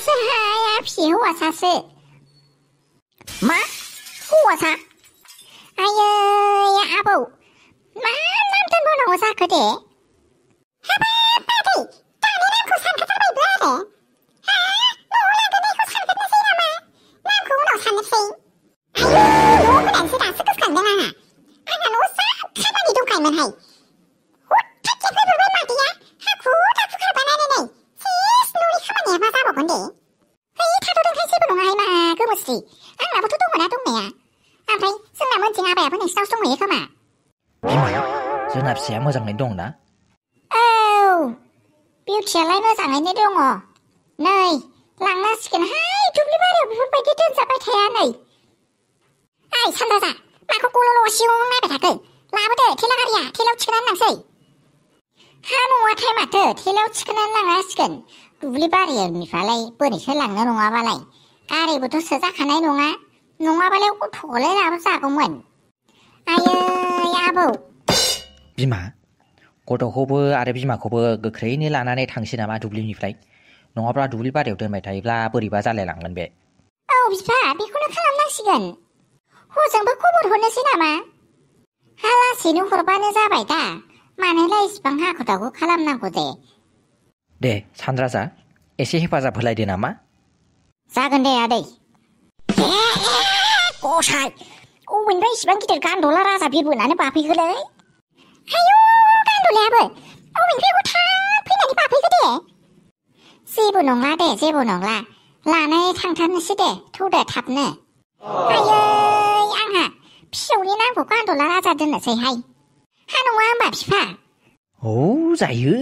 하야 비 호화사스. 뭐? 호화사? 아유 야 아보 남들 보는 호사 그대. 하바 빠디 따니랑 고산 가자고 이브라데. 아 노랑그네 고산 끝내세 라마 남구는 오산nep세. 아유 노그란 세다 스크스kan 내나 아난 오사 가만히 동가이면 하이 어떻게 그걸 왜 말이야 하고 다투갈 바나네네 세스 놀이 가만히 해봐서 보건데 회의 타도든 회집을 농아이마 그 모습이 나부터 동무나 동네야. 아무튼 승남은 징아바야 보내 시상송을 해서마. 비마, 전합시야 모장내 동나? 아우, 뷰티알라이 모장내 동어. 너희 랑나스킨 하이 두블리바리 부분바디 뜬사발 태야 너희. 아이 산다사, 마코 꿀로로 시옹나베 다그 라부드 텔라가리야 텔라우치근한 랑서이. 하노와 테마트 텔라우치근한 랑나스킨 두블리바리에 미팔라이 뻔히 혈랑너 농아발라이. 가리부터 서작하나이 농아발레 오토골레 라부사고문. 아유 야보. 비마, गथ'खौबो आरो बिमाखौबो गोख्रैनो लानानै थांसै नामा दुब्लिनिफ्राय? नङाब्ला दुब्लि बारियाव दोनबाय थायोब्ला बोरैबा जालायलांगोन बे। औ बिफा बेखौनो खालामनांसिगोन। हजोंबो खबर हरनोसै नामा? हा लासैनो हरबानो जाबाय दा। मानोलाय इसिबां हाखु दाखु खालामनांगौ दे सानद्राजा एसे हेफाजाब होलायदो नामा? जागोन दे आदै। गसाय अबेनिफ्राय इसिबां गिदिर गान्दला राजा बिरबोनानै बाफैखोलै? आयौ गान्दलायाबो अबेनिफ्राय हथात फैनानै बाफैखो दे? जेबो नंला दे जेबो नंला लानानै थांथारनोसै दे थौदो थाबनो। आयै आंहा फिसौनि नामखौ गान्दला राजा दोननोसैहाय। हा नङा होमबा बिफा? औ जायो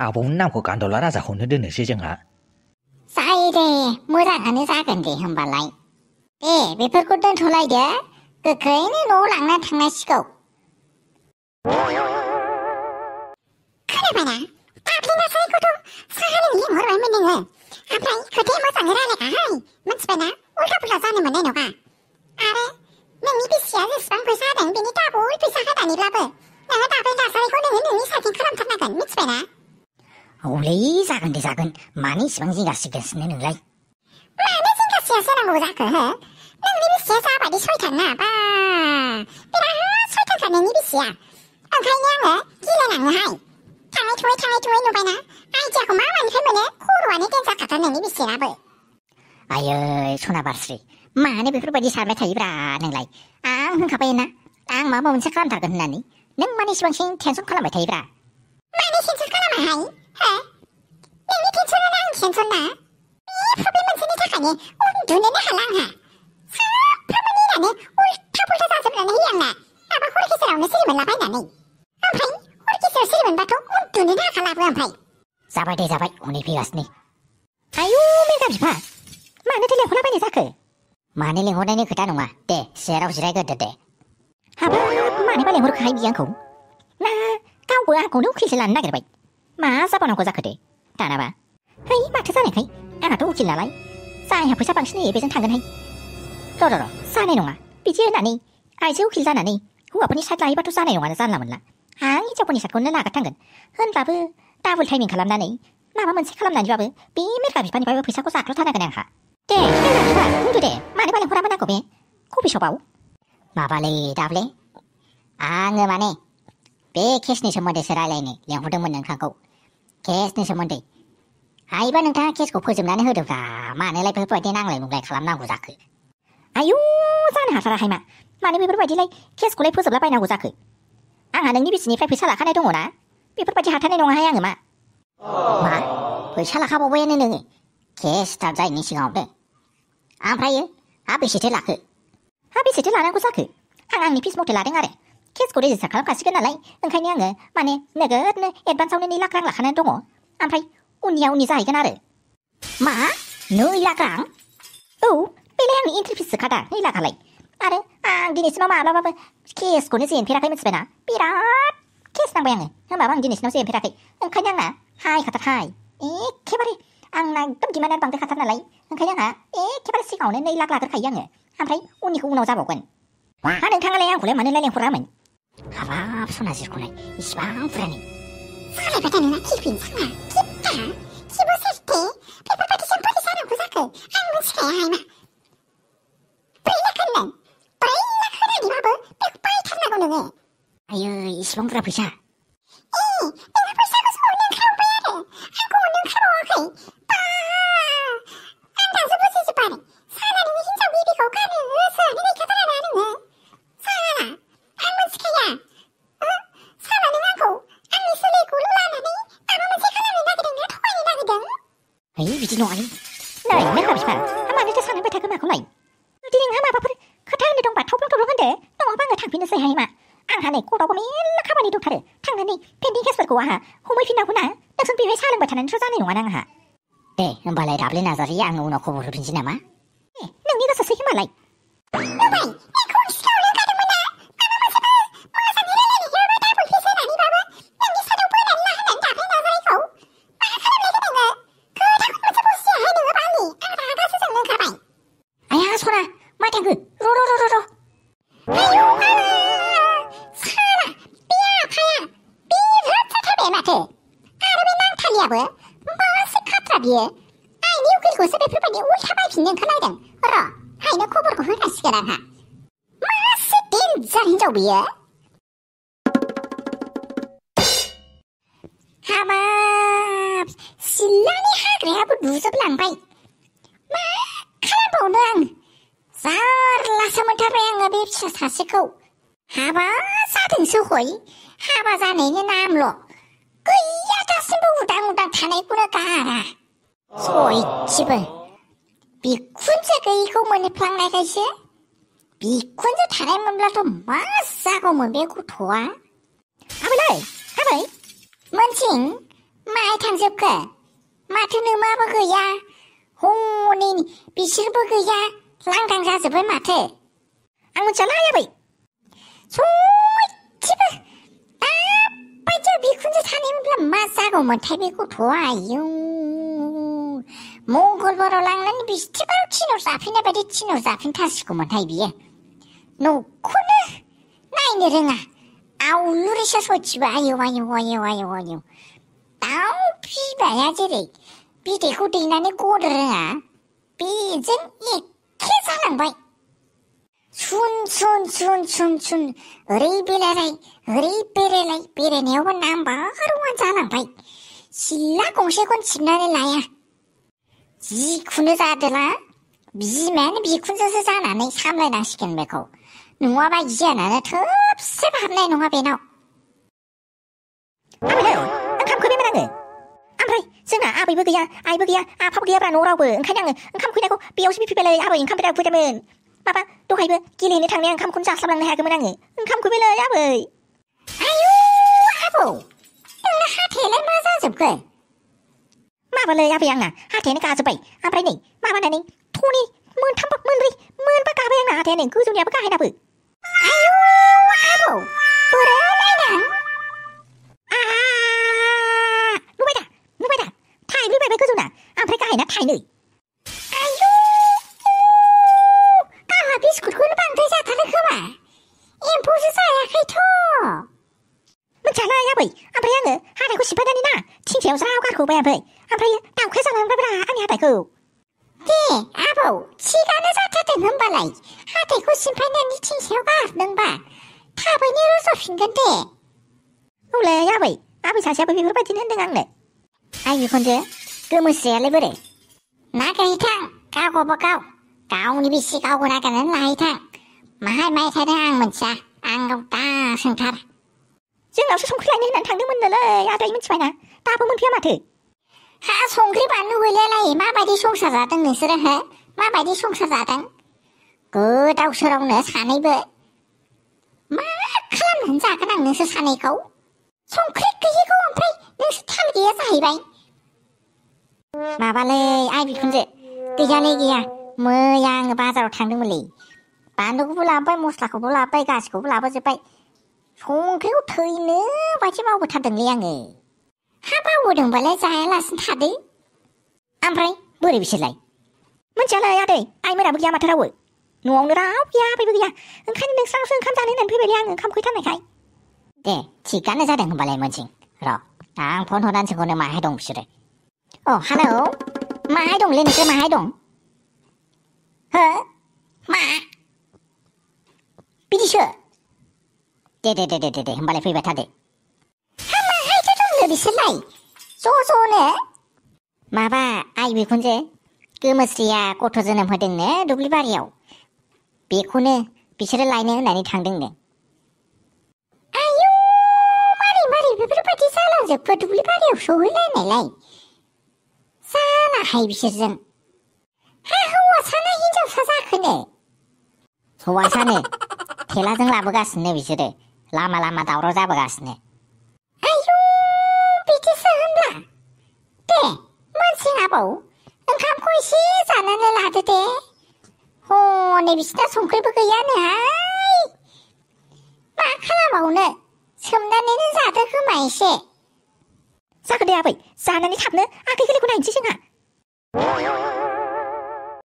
आबौनि नामखौ गान्दला राजाखौनो दोननोसै जोंहा। जायो दे मोजाङानो जागोन दे होमबालाय। दे बेफोरखौ दोनथ'लायदो गोख्रैनो न'आव लांनानै थांनांसिगौ। खोनाबायना दाख्लै नासारिखौथ' साहानो लिंहरबायमोन नोङो ओमफ्राय खोथाया मोजाङै रायलायखाहाय मिथिबायना उल्था पुल्था जानो मोननाय नङा। आरो नोंनि बिसिया जेसेबां फैसा होदों बेनि डाबल फैसा होनानैब्लाबो नोङो दाख्लै नासारिखौ नोङो नोंनि साइथिं खालामथारनांगोन मिथिबायना? औलै जागोन दे जागोन मानो इसिबां जिंगासिगासिनो नोंलाय? मानो जिंगासियासो नांगौ जाखो हो? नोंनि बिसिया जाबायदि सयथान ना बा बिराद सयथानखा नोंनि बिसिया। ओंखायनो आङो गिलायलाङोहाय। थाङै थुङै नुबायना आइदियाखौ मा मानिफ्राय मोनो खर'आनो देन्जारखाथार नोंनि बिसियाबो। आयै सनाबारस्रि मानो बेफोरबायदि सानबाय थायोब्रा नोंलाय? आं होनखाबायना आं माबा मोनसे खालामथारगोन होननानै नों मानो इसिबांसिम टेनसन खालामबाय थायोब्रा? मानो टेनसन खालामाहाय हो? नोंनि टेनसनानो आंनि टेनसन ना? बे प्रब्लेम मोनसेनि थाखायनो उन्दुनोनो हाला आंहा। सानफ्रामबो नेनानै उल्था पुल्था जाजोबनानै होयो आंना माबा हर गेजेरावनो सिरि मोनलाबायनानै। ओमफ्राय हर गेजेराव सिरि मोनबाथ' उन्दुनोनो हाखालाबो ओमफ्राय। जाबाय दे जाबाय हनै फैगासिनो। आयु मेगा बिफा मानोथो लेंहरलाबायनाय जाखो? मानो लेंहरनायनि खोथा नङा दे सियाराव जिरायग्रोदो दे। हाबाब मानोबा लेंहरखोहाय बियो आंखौ? ना गावबो आंखौनो उखिलसो लानो नागिरबाय? मा जाबावनांगौ जाखो दे दानाबा? है माथो जानायखाय आंहाथ' उखिल नालाय जायहा फैसा बांसिन होयो बेजों थांगोनहाय। र' जानाय नङा बिदि होननानै आइजो उखिल जानानै हौवाफोरनि साइड लायोबाथ' जानाय नङानो जानला मोनला। आं हिनजावफोरनि साइडखौनो नागारथांगोन। होनब्लाबो डाबल टाइमिं खालामनानै माबा मोनसे खालामनानैबाबो बे मेरगा बिफानिफ्रायबो फैसाखौ जाख्ल'थारनांगोन आंहा। दे मेरगा बिफा बुंदो दे मानोबा लेंहरामोन आंखौ बे कफि शपआव? माबालै दाबले आङो माने बे केसनि सोमोन्दैसो रायलायनो लेंहरदोंमोन नोंथांखौ। केसनि सोमोन्दै हायोबा नोंथाङा केसखौ फोजोबनानै होदोब्रा मानोलाय बेफोरबायदि नांलाय नुंलाय खालामनांगौ जाखो? आयु जानो हाथाराहाय मानो बेफोरबायदिलाय केसखौलाय फोजोबलाबायनांगौ जाखो? आंहा नोंनि बिसिनिफ्राय फैसा लाखानाय दङना बेफोरबायदि हाथारनाय नङाहाय आङो मा फैसा लाखाबावबायानो नोङो केस स्टार्ट जायैनि सिगाङावनो। ओमफ्रायो हा बेसेथो लाखो? हा बेसेथो लानांगौ जाखो? आं आंनि फिस मथे लादों आरो केसखौ रेजिस्टार खालामखासिगोन नालाय ओंखायनो आङो माने नोगोदनो एडभान्सआवनो 2 लाख रां लाखानानै दङ। ओमफ्राय उननि जाहैगोन आरो। मा 2 लाख रां? औ बेलाय आंनि एन्ट्रि फिससोखादा 2 लाखालाय। आरो आं दिनैसिमाव माब्लाबाबो केसखौनो जेनफेराखै मिथिबायना? बिराद केस नांबाय आङो होमबाबो आं दिनैसिमाव जेनफेराखै। ओंखायनो आंना हाइ खाथारहाय एखेबारे आंना एकदम डिमान्डआ बांद्रायखाथार नालाय ओंखायनो आंहा एखेबारे सिगाङावनो 2 लाख लाग्रोखायो आङो। ओमफ्राय उननिखौ उनाव जाबावगोन। हा नोंथाङालाय आंखौलाय मानोलाय लेंहरामोन? हाबाब सनाजिरखौलाय इसिबां बुरजानि सालायबाय नोंना खिफिन साङा खिबा खिबो सेरथे बेफोरबायदिजों बोरै जानांगौ जाखो? आं मिथिखाया मा 3 लाख होनदों 3 लाख होनानैबाबो बेखौ बायथारनांगौ नोङो आयै इसिबां बुरजा फैसा नोंहा फैसाखौसो हरनो ओंखारबाय आरो आंखौ हरनो ओंखारबावाखै आं दासो बुजिजोब्बाय साना नोंनि हिन्जाव गिबिखौ गारनो होसोनानै गैखाथारा ना नोङो साना आं मिथिखाया साना नों आंखौ आंनि सोलिखौ लानानै माबा मोनसे खालामनो नागिरदों ना थगायनो नागिरदों है बिदि नङालै नै मेरला बिफा मानोथो सानबाय थाखो माखौलाय जुदि नोंहा माबाफोर खोथा होननो दंबा थब्लं थब्लं होनदो नङाबा आङो थांफिननोसैहाय मा आंहा नै कर्टआवबो मेरला खामानि दंथारो थांनानै पेन्डिं केसफोरखौ आंहा हमहैफिननांगौ ना नोंसोर बेवहाय साहा लोंबाय थानानैथ' जानाय नङा आंहा दे होमबालाय दाबले नार्जारि आङो उनाव खबर हरफिनसै नामा नोंनि गोसोसै खोमालाय नुबाय नोंखौ सिगाङावनो गादोंमोन ना माबा मोनसेबो मोजाङै रायलायनो हायाबा दाबल फैसो होनानैबाबो नोंनि सायाव बोनानै ला होननानै दाबले नार्जारिखौ मा खालामलायखो नोङो खोथाखौ मोनसे बुजियाहाय नोङो बालि आं रागासो जोंनो ओंखारबाय आया सना मा थांखो र' आयौ साला बे आफाया बिराद जाथारबाय माथो आरो बे नांथालियाबो मासे खाथ्रा बियो आइनि उकिलखौसो बेफोरबायदि उल्था बायफिननो ओंखारलायदों र' आइनो खबरखौ होगासिगोन आंहा मासे डेन्जार हिन्जाव बियो हाबाब सिलानि हाग्रायाबो दुजोबलांबाय मा खालामबावनो आं जारलासो मोनथारबाय आङो बे फिसा सासेखौ हाबा जादोंसो हय हाबा जानायनि नामल' गैया दासिमबो उदां उदां थानायखौनो गारा सयथिबो बिखुनजो गैयिखौ मोनफ्लांनायखायसो बिखुनजो थानाय मोनब्लाथ' मा जागौमोन बे गथ'आ आबै मोनसिं माहाय थांजोबखो माथो नोमाबो गैया हनै बिसोरबो गैया लांदां जाजोब्बाय माथो आं मिथियालै आबै सयथिबो दाबायदियाव बिखुनजो थानायमोनब्ला मा जागौमोनथाय बे गथ'आ आयौ मंगलबाराव लांनानै बिस्थिबाराव थिनहर जाफिननाय बायदि थिनहर जाफिनथारसिगौमोनहाय बियो न'खौनो नायनो रोङा आवलुरिसो सयथिबो आयौ दाउ बिमाया जेरै बिदैखौ दैनानै गनो रोङा बेजों एखे जालांबाय सुन ओरै बेरायलाय ओरै बेरायलाय बेरायनायावबो नाम्बार 1 जालांबाय सिला गंसेखौनो सिबनानै लाया जिखुनु जादोला बिमायानो बिखुनजोसो जानानै सामलायनांसिगोन बेखौ नङाबा गियानानो थोबसेबो हाबनाय नङा बेनाव आबै ओंखाम उखैबायमोन आङो ओमफ्राय जोंना आबैबो गैया आइबो गैया आफाबो गैयाब्रा न' रावबो ओंखायनो आङो ओंखाम उखैनायखौ बेयावसो बिफैबायलै आबै ओंखाम बिराद उखैदोंमोन माबा दहायबो गेलेनो थांनाया ओंखामखौनो जास्लाबलांनो हायाखैमोन आङो ओंखाम उखैबायलै आबै आयौ आबौ नोंना हाथायालाय मा जाजोबखो माबालै आबै आंना हाथायानो गाजोब्बाय ओमफ्राय नै माबानानै थनै मोनथामबा मोनबा गाबाय आंना हाथायानो गोजौनियाबो गाहायनाबो आयौ आबौ बोरै नायनां नुबाय दा थाइब्रै बायबाय गोजौना ओमफ्राय गाहायना थाइनै आयौ गावहा बिस्कुटखौनो बांद्राय जाथारो खोमा एम्फौसो जायाखैथ' मिथियालै आबै ओमफ्राय आङो हाथायखौ सिफायनानै ना थिंसायाव ज्राव गारखोबाय ओमफ्राय दाउखाया जालांबायब्रा आंनि हाथायखौ दे आबौ थिगानो जाथारदों होमबालाय हाथायखौ सिफायनानै थिंसायाव गारदोंबा थाबैनो रज'फिनगोन दे औलै आबै सासेयाबो बेफोरबायदिनो होनदों आंनो आइ बिखुनजो गोमोस्रायालाय बोरै नागिरहैथां गावबा गाव गावनि बिसि गावबो नागिरनानै लाहैथां माहाय थादों आं मिथिया आंनाव दा सोंथार जोंनावसो संख्रि लायनो होननानै थांदोंमोननोलै आदै मिथिबायना दाबो मोनफैया माथो हा संख्रि बानलु गैलायलाय माबायदि संसार जादों नोंसोरो हो माबायदि संसार जादों गोदाव सोरावनो सानैबो मा खालामनानै जागोन आं नोंसोर सानैखौ संख्रि गैयिखौ ओमफ्राय नोंसोर थाल गैया जाहैबाय माबालै आइ बिखुनजो गैया मैया आङो बाजाराव थांदोंमोनलै बानलुखौबो लाबोबाय मस्लाखौबो लाबोबाय गासिखौबो लाबोजोब्बाय संख्रिखौ थैनो बायदि मावबोथारदोंलै आङो हा मावबोदोंबालाय जायालासिनो थादो ओमफ्राय बोरै बिसोरलाय मिथियालै आदै आइमोनाबो गैया माथो रावबो न'आवनो रावबो गैया आबैबो गैया ओंखायनो नोंस्रानावसो ओंखाम जानो होननानै फैबायलै आङो ओंखाम उखैथारनायखाय दे थिगानो जादों होनबालाय मोनसिं र' आं फन हरनानै सोंहरनो माहाय दं बिसोरो अ हेलौ माहाय दंलै नोंसोर माहाय दं हो मा बिदिसो दे होमबालाय फैबाय थादो माहायथो दंनो बिसोरलाय ज'नो माबा आइ बिखुनजो गोमोस्रिया गथ' जोनोम होदोंनो दुब्लि बारियाव बेखौनो बिसोरो लायनो होननानै थांदोंनो आयौ मारै बेफोरबायदि जालांजोबखो दुब्लि बारियाव सहैलायनायलाय जालाहाय बिसोरजों हौवासाना हिनजावसा जाखोनो हौवासानो थेलाजों लाबोगासिनो बिसोरो लामा दावराव जाबोगासिनो आयौ बिदिसो होनब्ला दे मोनसे आबौ ओंखामखौ एसे जानानै लादो दे हनै बिसिना संख्रिबो गैयानोहाय मा खालामबावनो सोमनानैनो जादो खोमा एसे जागोन दे आबै जानानै थाबनो आगै गोरलैखौ नायनोसै जोंहा